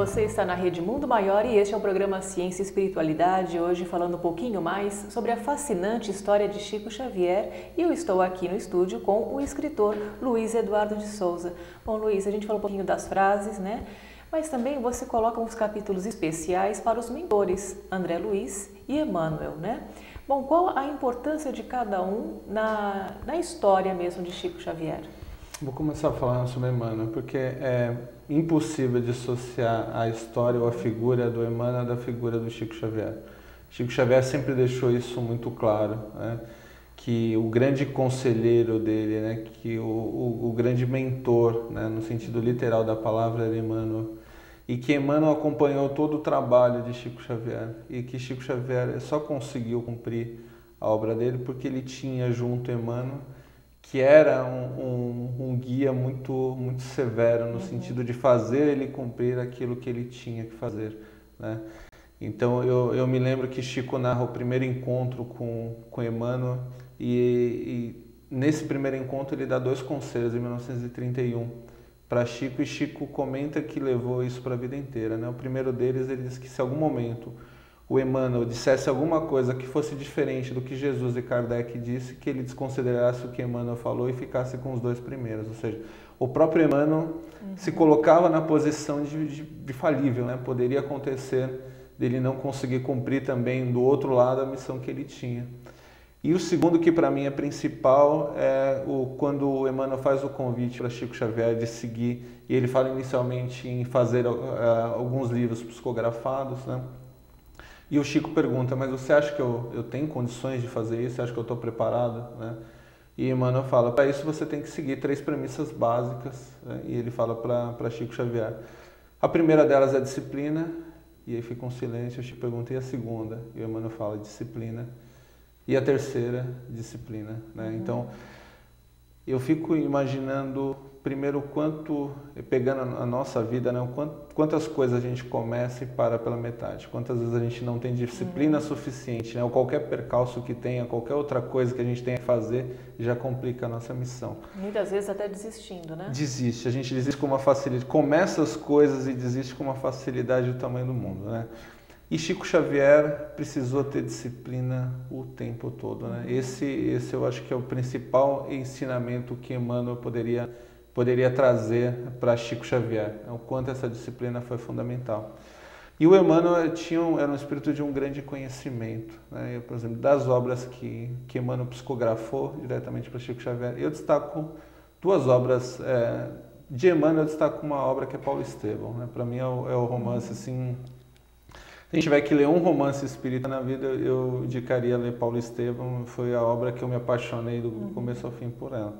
você está na Rede Mundo Maior e este é o programa Ciência e Espiritualidade, hoje falando um pouquinho mais sobre a fascinante história de Chico Xavier e eu estou aqui no estúdio com o escritor Luiz Eduardo de Souza. Bom, Luiz, a gente falou um pouquinho das frases, né? Mas também você coloca uns capítulos especiais para os mentores, André Luiz e Emmanuel, né? Bom, qual a importância de cada um na história mesmo de Chico Xavier? Vou começar falando sobre Emmanuel, porque é impossível dissociar a história ou a figura do Emmanuel da figura do Chico Xavier. Chico Xavier sempre deixou isso muito claro, né? Que o grande conselheiro dele, né? Que o grande mentor, né? No sentido literal da palavra, era Emmanuel. E que Emmanuel acompanhou todo o trabalho de Chico Xavier e que Chico Xavier só conseguiu cumprir a obra dele porque ele tinha junto Emmanuel, que era um guia muito severo no sentido de fazer ele cumprir aquilo que ele tinha que fazer, né? Então eu me lembro que Chico narra o primeiro encontro com Emmanuel e nesse primeiro encontro ele dá 2 conselhos em 1931 para Chico e Chico comenta que levou isso para a vida inteira, né? O primeiro deles, ele diz que se algum momento o Emmanuel dissesse alguma coisa que fosse diferente do que Jesus e Kardec disse, que ele desconsiderasse o que Emmanuel falou e ficasse com os 2 primeiros. Ou seja, o próprio Emmanuel se colocava na posição de falível, né? Poderia acontecer dele não conseguir cumprir também do outro lado a missão que ele tinha. E o segundo, que para mim é principal, é quando o Emmanuel faz o convite para Chico Xavier de seguir, e ele fala inicialmente em fazer alguns livros psicografados, né? E o Chico pergunta, mas você acha que eu tenho condições de fazer isso? Você acha que eu estou preparado? Né? E Emmanuel fala, para isso você tem que seguir 3 premissas básicas, né? E ele fala para Chico Xavier. A primeira delas é a disciplina, e aí fica um silêncio, o Chico pergunta, e a segunda? E o Emmanuel fala, disciplina. E a terceira, disciplina, né? Então, eu fico imaginando, primeiro, pegando a nossa vida, né? Quantas coisas a gente começa e para pela metade, quantas vezes a gente não tem disciplina suficiente, né? Ou qualquer percalço que tenha, qualquer outra coisa que a gente tenha que fazer, já complica a nossa missão. Muitas vezes até desistindo, né? Desiste, a gente desiste com uma facilidade, começa as coisas e desiste com uma facilidade do tamanho do mundo, né? E Chico Xavier precisou ter disciplina o tempo todo, né? Esse eu acho que é o principal ensinamento que Emmanuel poderia trazer para Chico Xavier, o quanto essa disciplina foi fundamental. E o Emmanuel era um espírito de um grande conhecimento, né? Por exemplo, das obras que Emmanuel psicografou diretamente para Chico Xavier, eu destaco 2 obras. De Emmanuel eu destaco uma obra que é Paulo Estevão, né? Para mim é o romance, assim... Se a gente tiver que ler um romance espírita na vida, eu indicaria ler Paulo Estevão, foi a obra que eu me apaixonei do começo ao fim por ela.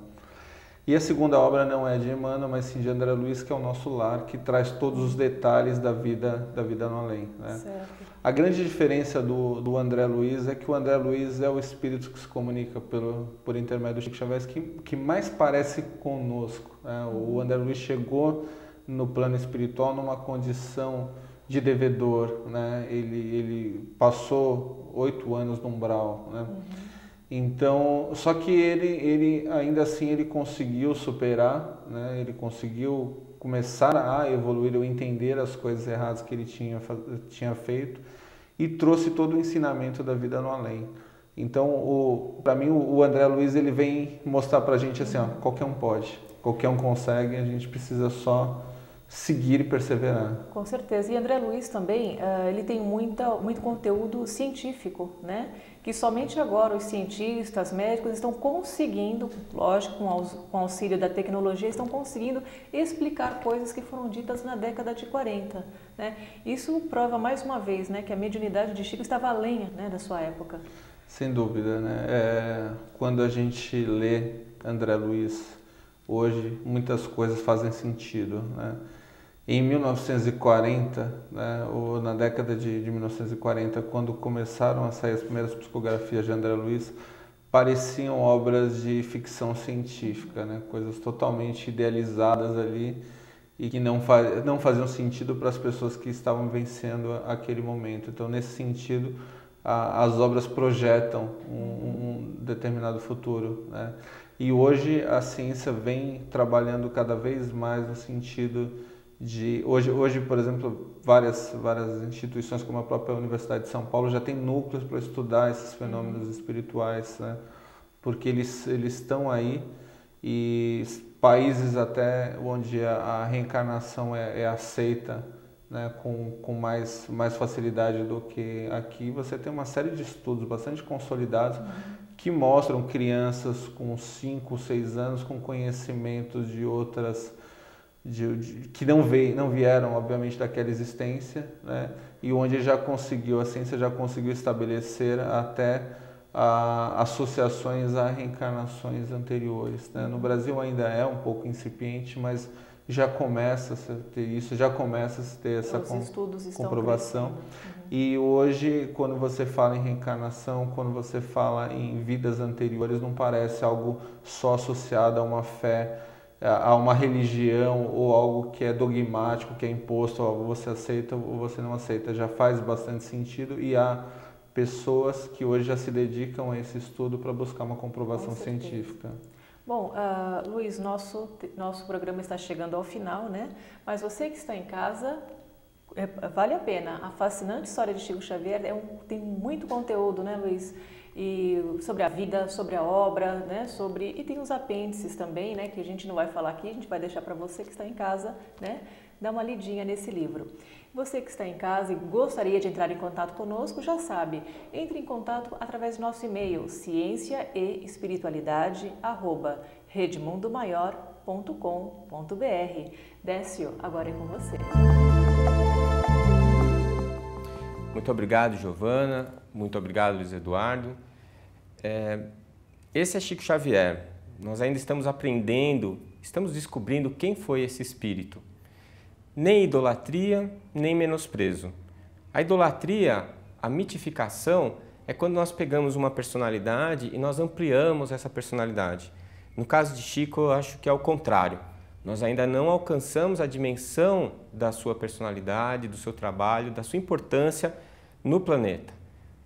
E a segunda obra não é de Emmanuel, mas sim de André Luiz, que é o Nosso Lar, que traz todos os detalhes da vida no além, né? Certo. A grande diferença do André Luiz é que o André Luiz é o espírito que se comunica por intermédio do Chico Xavier, que mais parece conosco, né? O André Luiz chegou no plano espiritual numa condição de devedor, né? Ele passou 8 anos no umbral, né? Então, só que ele ainda assim ele conseguiu superar, né? Ele conseguiu começar a evoluir ou entender as coisas erradas que ele tinha feito e trouxe todo o ensinamento da vida no além. Então, para mim, o André Luiz ele vem mostrar para a gente assim, ó, qualquer um pode, qualquer um consegue, a gente precisa só seguir e perseverar. Com certeza. E André Luiz também, ele tem muito conteúdo científico, né? Que somente agora os cientistas, médicos estão conseguindo, lógico, com auxílio da tecnologia, estão conseguindo explicar coisas que foram ditas na década de 40, né? Isso prova mais uma vez, né, que a mediunidade de Chico estava além, né, da sua época. Sem dúvida, né? Quando a gente lê André Luiz hoje, muitas coisas fazem sentido, né? Em 1940, né, ou na década de 1940, quando começaram a sair as primeiras psicografias de André Luiz, pareciam obras de ficção científica, né, coisas totalmente idealizadas ali e que não faziam sentido para as pessoas que estavam vencendo aquele momento. Então, nesse sentido, as obras projetam um determinado futuro, né? E hoje a ciência vem trabalhando cada vez mais no sentido Hoje, por exemplo, várias instituições, como a própria Universidade de São Paulo, já tem núcleos para estudar esses fenômenos espirituais, né? Porque eles estão aí, e países até onde a reencarnação é aceita, né, com mais facilidade do que aqui, você tem uma série de estudos bastante consolidados que mostram crianças com 5, 6 anos com conhecimentos de outras que não vieram, obviamente, daquela existência, né? E onde a ciência já conseguiu estabelecer até associações a reencarnações anteriores, né? No Brasil ainda é um pouco incipiente, mas já começa a ter isso, já começa a ter essa comprovação. E hoje, quando você fala em reencarnação, quando você fala em vidas anteriores, não parece algo só associado a uma fé, a uma religião, ou algo que é dogmático, que é imposto, ou você aceita ou você não aceita. Já faz bastante sentido, e há pessoas que hoje já se dedicam a esse estudo para buscar uma comprovação científica. Bom, Luiz, nosso programa está chegando ao final, né? Mas você que está em casa, vale a pena. A fascinante história de Chico Xavier tem muito conteúdo, né, Luiz? E sobre a vida, sobre a obra, né? E tem os apêndices também, né? Que a gente não vai falar aqui, a gente vai deixar para você que está em casa, né? Dar uma lidinha nesse livro. Você que está em casa e gostaria de entrar em contato conosco, já sabe, entre em contato através do nosso e-mail cienciaeespiritualidade@redemundomaior.com.br. Décio, agora é com você. Muito obrigado, Giovana. Muito obrigado, Luiz Eduardo. Esse é Chico Xavier. Nós ainda estamos aprendendo, estamos descobrindo quem foi esse espírito. Nem idolatria, nem menosprezo. A idolatria, a mitificação, é quando nós pegamos uma personalidade e nós ampliamos essa personalidade. No caso de Chico, eu acho que é o contrário. Nós ainda não alcançamos a dimensão da sua personalidade, do seu trabalho, da sua importância no planeta.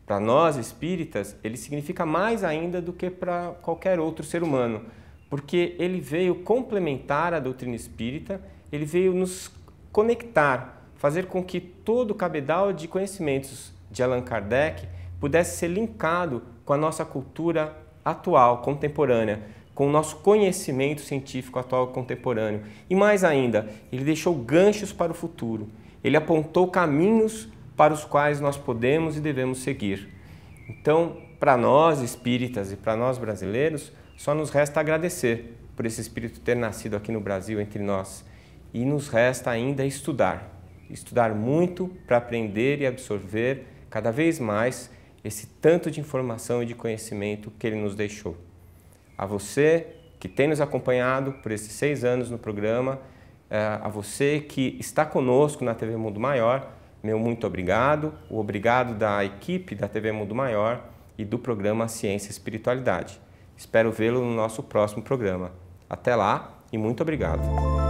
Para nós espíritas, ele significa mais ainda do que para qualquer outro ser humano, porque ele veio complementar a doutrina espírita, ele veio nos conectar, fazer com que todo o cabedal de conhecimentos de Allan Kardec pudesse ser linkado com a nossa cultura atual, contemporânea, com o nosso conhecimento científico atual contemporâneo. E mais ainda, ele deixou ganchos para o futuro. Ele apontou caminhos para os quais nós podemos e devemos seguir. Então, para nós espíritas e para nós brasileiros, só nos resta agradecer por esse espírito ter nascido aqui no Brasil entre nós. E nos resta ainda estudar muito para aprender e absorver cada vez mais esse tanto de informação e de conhecimento que ele nos deixou. A você que tem nos acompanhado por esses 6 anos no programa, a você que está conosco na TV Mundo Maior, meu muito obrigado, o obrigado da equipe da TV Mundo Maior e do programa Ciência e Espiritualidade. Espero vê-lo no nosso próximo programa. Até lá e muito obrigado.